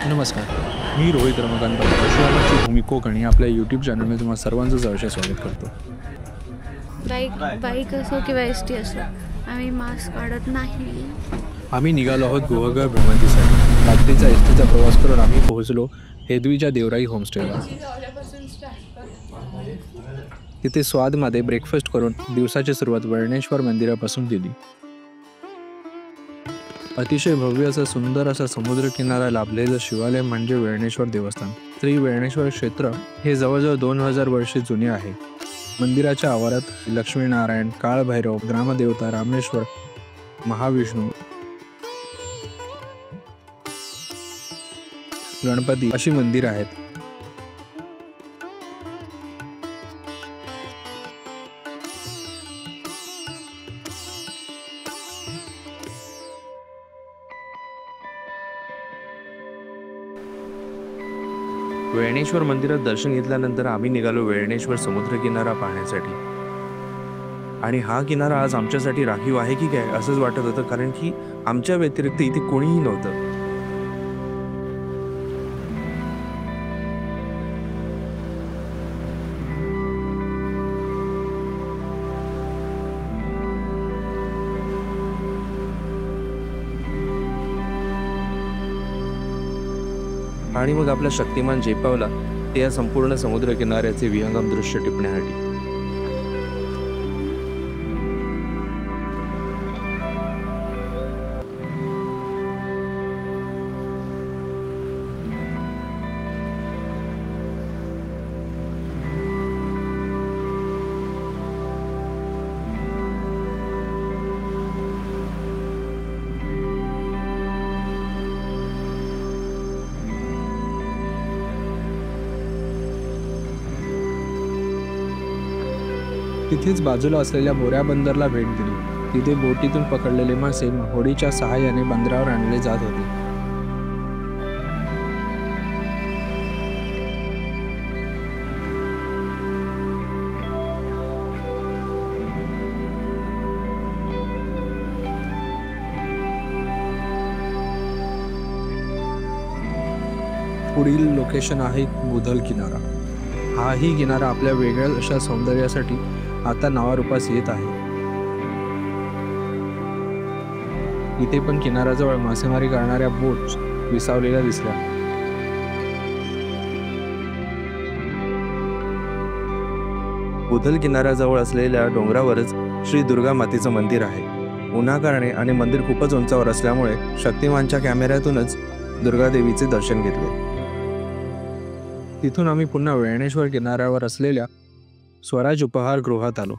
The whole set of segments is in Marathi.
नमस्कार, मी रोहित रमाकांत पशुपालनाची भूमी कोकण या आपल्या यूट्यूब चॅनलमध्ये तुम्हाला सर्वांचं सहर्ष स्वागत करतो. बाईक असो किंवा एस टी असो, आम्ही मास्क काढत नाही. आम्ही निघालो आहोत गुहागर भ्रमंतीसाठी. रात्रीचा एस टीचा प्रवास करून आम्ही पोहोचलो हेदवीच्या देवराई होमस्टेला. तिथे स्वादमध्ये ब्रेकफास्ट करून दिवसाची सुरुवात वळणेश्वर मंदिरापासून केली. अतिशय भव्य असं सुंदर असा समुद्र किनारा लाभलेलं शिवालय म्हणजे वेळणेश्वर देवस्थान. श्री वेळणेश्वर क्षेत्र हे जवळजवळ 2000 वर्षे जुने आहे. मंदिराच्या आवारात लक्ष्मीनारायण, काळभैरव, ग्रामदेवता, रामेश्वर, महाविष्णू, गणपती अशी मंदिर आहेत. वेळणेश्वर मंदिरात दर्शन घेतल्यानंतर आम्ही निघालो वेळणेश्वर समुद्र किनारा पाहण्यासाठी. आणि हा किनारा आज आमच्यासाठी राखीव आहे की काय असंच वाटत होतं, कारण की आमच्या व्यतिरिक्त इथे कोणीही नव्हतं. आणि मग आपला शक्तिमान झेपावला ते या संपूर्ण समुद्र किनाऱ्याचे विहंगम दृश्य टिपण्यासाठी. तिथेच बाजूला असलेल्या मोऱ्या बंदरला भेट दिली. तिथे बोटीतून पकडलेले मासे होडीच्या सहाय्याने बंदरावर आणले जात होते. पुढील लोकेशन आहे मुधल किनारा. हाही किनारा आपल्या वेगळ्या अशा सौंदर्यासाठी आता नावारूपास येत आहे. इथे पण किनाऱ्याजवळ मासेमारी करणाऱ्या बोट्स विसावलेल्या दिसल्या. मुधल किनाऱ्याजवळ असलेल्या डोंगरावरच श्री दुर्गा मातेचं मंदिर आहे. उन्हाकारणे आणि मंदिर खूपच उंचावर असल्यामुळे शक्तिमानच्या कॅमेऱ्यातूनच दुर्गादेवीचे दर्शन घेतले. तिथून आम्ही पुन्हा वेळणेश्वर किनाऱ्यावर असलेल्या स्वराज उपहारगृहात आलो.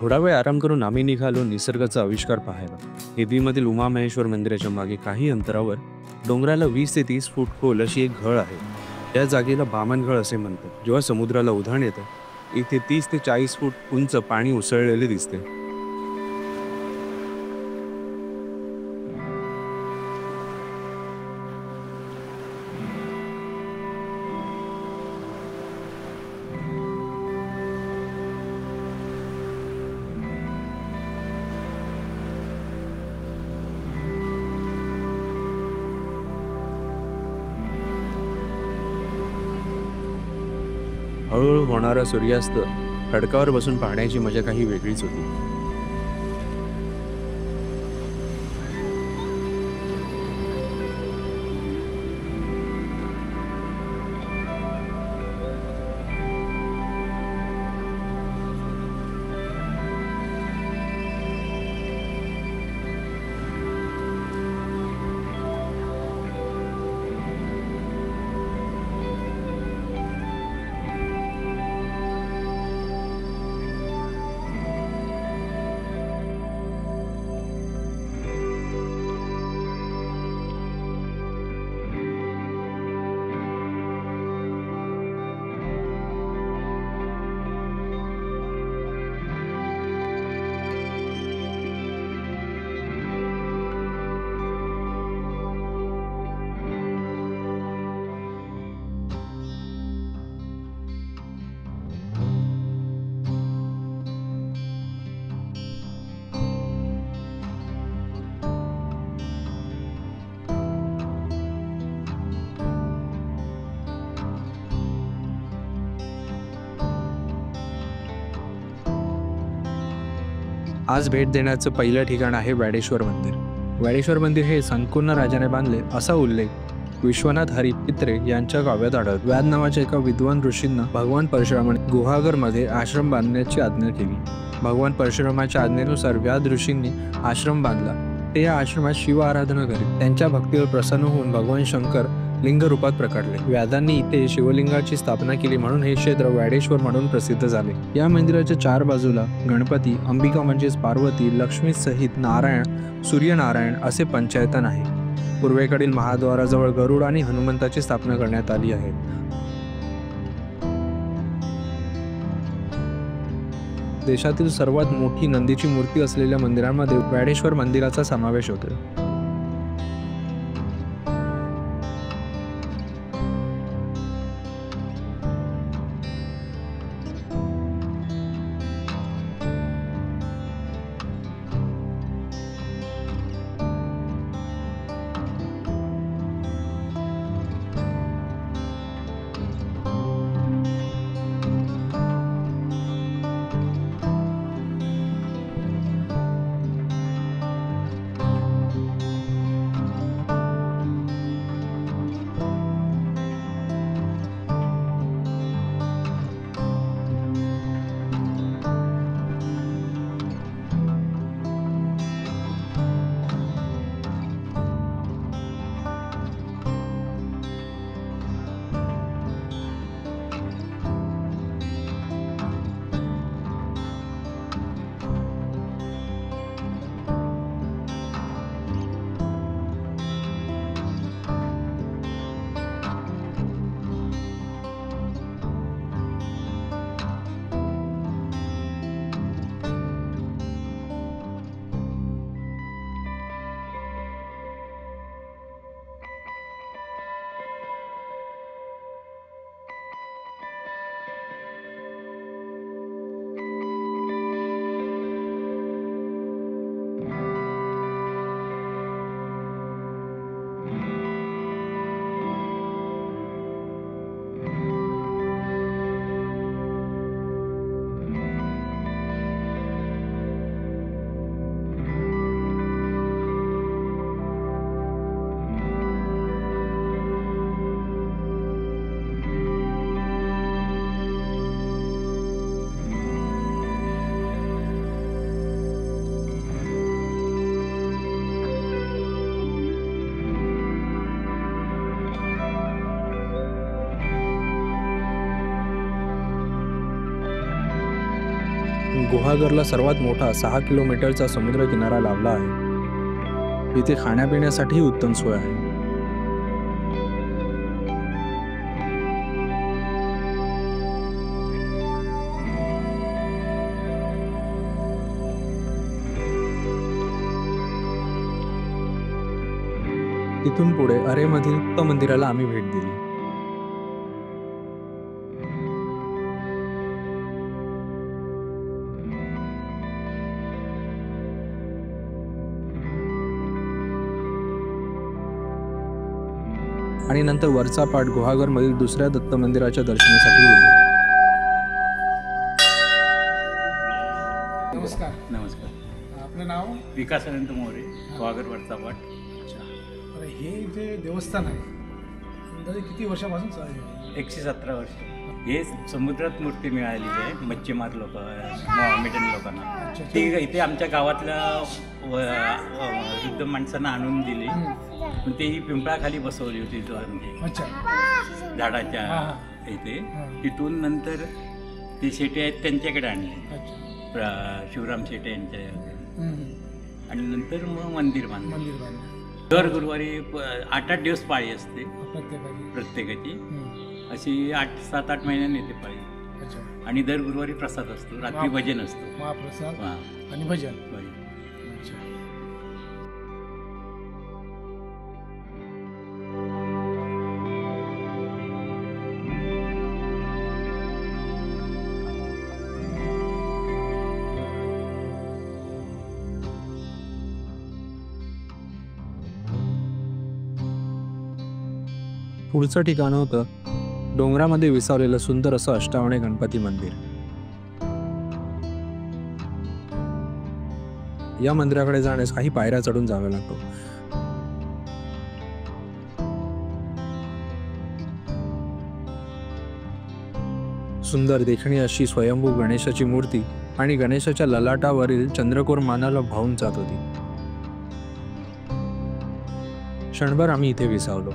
थोडा वेळ आराम करून आम्ही निघालो निसर्गाचा आविष्कार पाहायला. हेदीमधील उमामहेश्वर मंदिराच्या मागे काही अंतरावर डोंगराला 20 ते 30 फूट खोल अशी एक घळ आहे. त्या जागेला बामनघळ असे म्हणतात. जेव्हा समुद्राला उधाण येतं इथे 30 ते 40 फूट उंच पाणी उसळलेले दिसते. हळूहळू होणारा सूर्यास्त खडकावर बसून पाहण्याची मजा काही वेगळीच होती. आज भेट देण्याचं पहिलं ठिकाण आहे वैडेश्वर मंदिर. वैडेश्वर मंदिर हे संकुर्ण राजाने बांधले असा उल्लेख विश्वनाथ हरी पित्रे यांच्या काव्यात आढळतो. व्याद नावाच्या एका विद्वान ऋषींना भगवान परशुरामाने गुहागरमध्ये आश्रम बांधण्याची आज्ञा केली. भगवान परशुरामाच्या आज्ञेनुसार व्याद ऋषींनी आश्रम बांधला. ते या आश्रमात शिव आराधना करीत. त्यांच्या भक्तीवर प्रसन्न होऊन भगवान शंकर लिंग रूपात प्रकटले. व्यादांनी इथे शिवलिंगाची स्थापना केली म्हणून हे क्षेत्र वैडेश्वर म्हणून प्रसिद्ध झाले. या मंदिराच्या 4 बाजूला गणपती, अंबिका म्हणजेच पार्वती, लक्ष्मी सहित नारायण, सूर्यनारायण असे पंचायतन आहे. पूर्वेकडील महाद्वाराजवळ गरुड आणि हनुमंताची स्थापना करण्यात आली आहे. देशातील सर्वात मोठी नंदीची मूर्ती असलेल्या मंदिरांमध्ये वैडेश्वर मंदिराचा समावेश होतो. गुहागरला सर्वात मोठा 6 किलोमीटरचा समुद्रकिनारा लाभला आहे. इथे खाण्यापिण्यासाठी उत्तम सोय आहे. तिथून पुढे अरेमधील दत्त मंदिराला आम्ही भेट दिली. आणि नंतर वरचा पाठ गुहागरमधील दुसऱ्या दत्त मंदिराच्या दर्शनासाठी गेलो. नमस्कार. नमस्कार. आपलं नाव? विकास अनंत मोरे, गुहागर वरचा पाठ. अच्छा. तर हे जे देवस्थान आहे अंदाजे किती वर्षापासून चालू आहे? 117 वर्ष. हे समुद्रात मूर्ती मिळालेली आहे मच्छीमार लोक, मोहामेडन लोकांना. ती इथे आमच्या गावातल्या वृद्ध माणसांना आणून दिली. पण ते ही पिंपळाखाली बसवली होती अच्छा. झाडाच्या इथे. तिथून नंतर ते शेटे आहेत त्यांच्याकडे आणले, शिवराम शेटे यांच्या. आणि नंतर मग मंदिर बांधलं. दर गुरुवारी 8-8 दिवस पाळी असते प्रत्येकाची. अशी 7-8 महिन्यांनी येते पाळी. आणि दर गुरुवारी प्रसाद असतो, रात्री भजन असतं, महाप्रसाद आणि भजन. पुढचं ठिकाण होतं डोंगरामध्ये विसावलेलं सुंदर असं अष्टावणे गणपती मंदिर. या मंदिराकडे जाण्यास काही पायऱ्या चढून जावे लागतो. सुंदर देखणी अशी स्वयंभू गणेशाची मूर्ती आणि गणेशाच्या ललाटावरील चंद्रकोर मानाला भावून जात होती. क्षणभर आम्ही इथे विसावलो.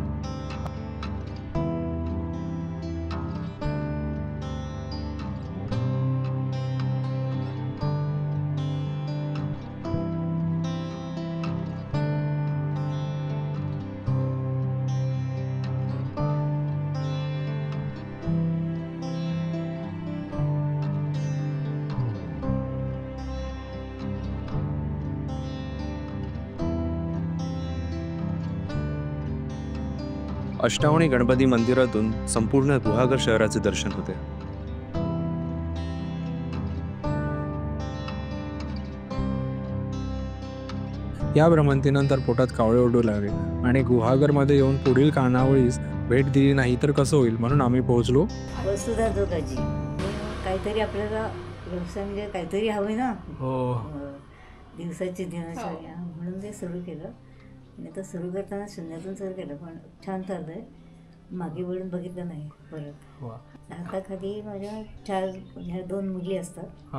अष्टावणी गणपती मंदिरातून संपूर्ण गुहागर शहराचे दर्शन होते. या भ्रमंतीनंतर पोटात कावळे ओढू लागले आणि गुहागरमध्ये येऊन पुढील खानावळीस भेट दिली नाही तर कसं होईल, म्हणून आम्ही पोहोचलो वसुधा जोगाची. काहीतरी आपल्याला व्यवसाय म्हणजे काहीतरी हवे ना. दिवसाची दिनचर्या म्हणून ते सुरू केलं. आणि आता सुरू करताना शून्यातून सुरू केलं, पण छान चाललं आहे. मागे वळून बघितलं नाही परत. हाताखाली माझ्या 2 मुली असतात,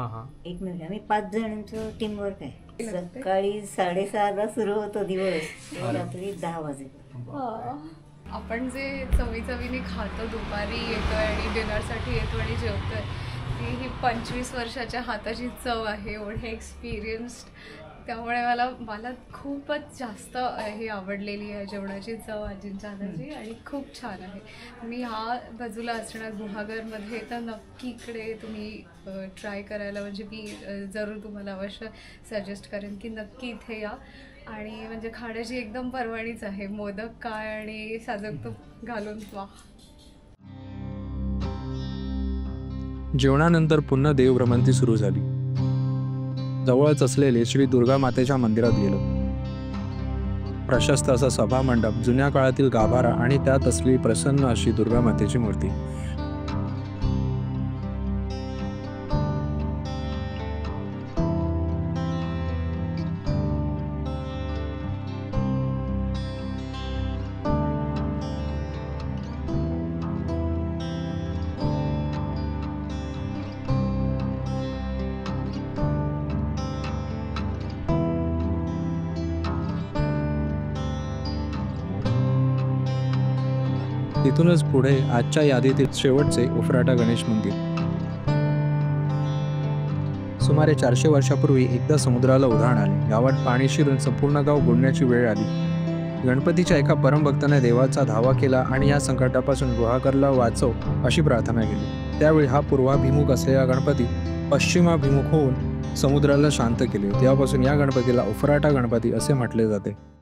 1 मुलगा. आम्ही 5 जणांचं टीमवर्क आहे. सकाळी 6:30ला सुरू होतो दिवस, रात्री 10 वाजे. आपण जे चवीने खातो, दुपारी येतोय आणि डिनरसाठी येतो आणि जेवतोय, ती ही 25 वर्षाच्या हाताची चव आहे. एवढे एक्सपिरियन्स्ड. त्यामुळे मला खूपच जास्त ही आवडलेली आहे जेवणाची चव आजींच्या हाताची, आणि खूप छान आहे. मी ह्या बाजूला असणार गुहागरमध्ये तर नक्की इकडे तुम्ही ट्राय करायला, म्हणजे मी जरूर तुम्हाला अवश्य सजेस्ट करेन की नक्की इथे या. आणि म्हणजे खाण्याची एकदम पर्वणीच आहे. मोदक काय आणि साजूक तूप घालून वा. जेवणानंतर पुन्हा देवभ्रमंती सुरू झाली. जवळच असलेले श्री दुर्गा मातेच्या मंदिरात गेलो. प्रशस्त असा सभा मंडप, जुन्या काळातील गाभारा आणि त्यात असलेली प्रसन्न अशी दुर्गा मातेची मूर्ती. तिथूनच पुढे आजच्या यादीतील शेवटचे उफराटा गणेश मंदिर. सुमारे 400 वर्षापूर्वी एकदा समुद्राला उधाण आले. गावात पाणी शिरून संपूर्ण गाव बुडण्याची वेळ आली. गणपतीच्या एका परमभक्ताने देवाचा धावा केला आणि या संकटापासून गुहागरला वाचव अशी प्रार्थना केली. त्यावेळी हा पूर्वाभिमुख असलेला गणपती पश्चिमाभिमुख होऊन समुद्राला शांत केले. तेव्हापासून या गणपतीला उफराटा गणपती असे म्हटले जाते.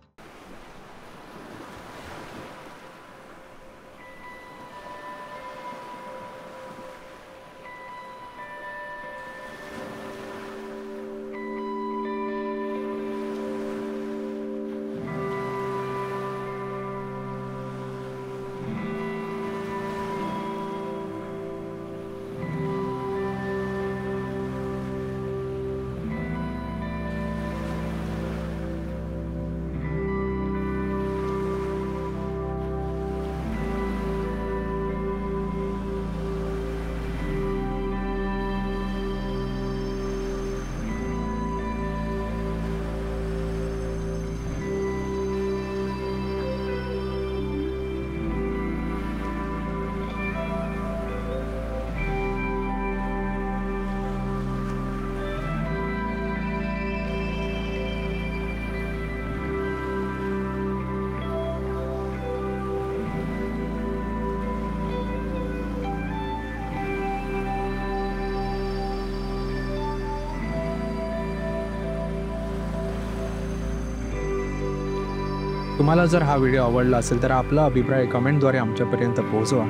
तुम्हाला जर हा व्हिडिओ आवडला असेल तर आपला अभिप्राय कमेंटद्वारे आमच्यापर्यंत पोहोचवा.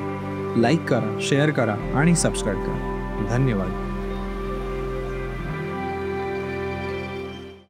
लाईक करा, शेअर करा आणि सबस्क्राईब करा. धन्यवाद.